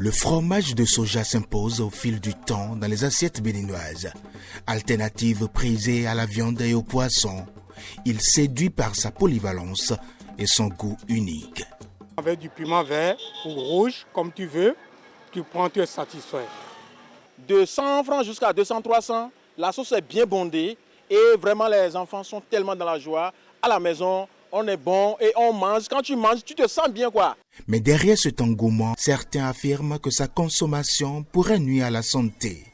Le fromage de soja s'impose au fil du temps dans les assiettes béninoises. Alternative prisée à la viande et au poisson, il séduit par sa polyvalence et son goût unique. Avec du piment vert ou rouge, comme tu veux, tu prends, tu es satisfait. De 100 francs jusqu'à 200, 300, la sauce est bien bondée et vraiment les enfants sont tellement dans la joie. À la maison, on est bon et on mange. Quand tu manges, tu te sens bien quoi. Mais derrière cet engouement, certains affirment que sa consommation pourrait nuire à la santé.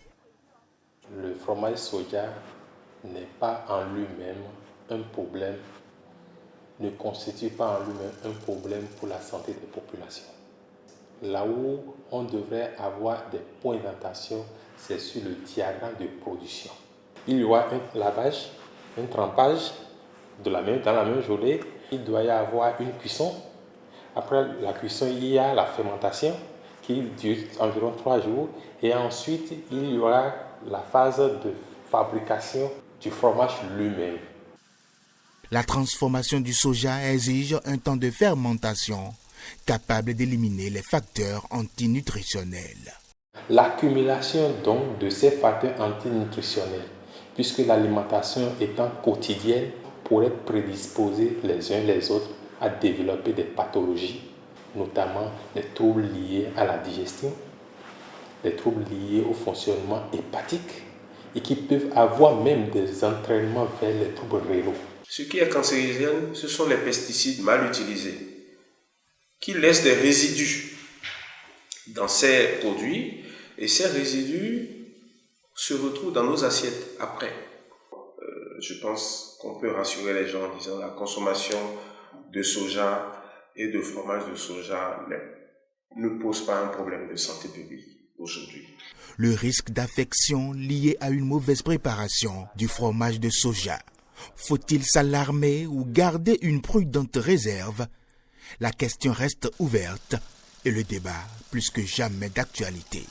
Le fromage soja n'est pas en lui-même un problème, ne constitue pas en lui-même un problème pour la santé des populations. Là où on devrait avoir des points d'attention, c'est sur le diagramme de production. Il y aura un lavage, un trempage dans la même journée. Il doit y avoir une cuisson. Après la cuisson, il y a la fermentation qui dure environ 3 jours. Et ensuite, il y aura la phase de fabrication du fromage lui-même. La transformation du soja exige un temps de fermentation capable d'éliminer les facteurs antinutritionnels. L'accumulation donc de ces facteurs antinutritionnels, puisque l'alimentation étant quotidienne, pourrait prédisposer les uns les autres à développer des pathologies, notamment les troubles liés à la digestion, les troubles liés au fonctionnement hépatique et qui peuvent avoir même des entraînements vers les troubles rénaux. Ce qui est cancérigène, ce sont les pesticides mal utilisés qui laissent des résidus dans ces produits et ces résidus se retrouvent dans nos assiettes après. Je pense qu'on peut rassurer les gens en disant que la consommation de soja et de fromage de soja ne pose pas un problème de santé publique aujourd'hui. Le risque d'affection lié à une mauvaise préparation du fromage de soja. Faut-il s'alarmer ou garder une prudente réserve? La question reste ouverte et le débat plus que jamais d'actualité.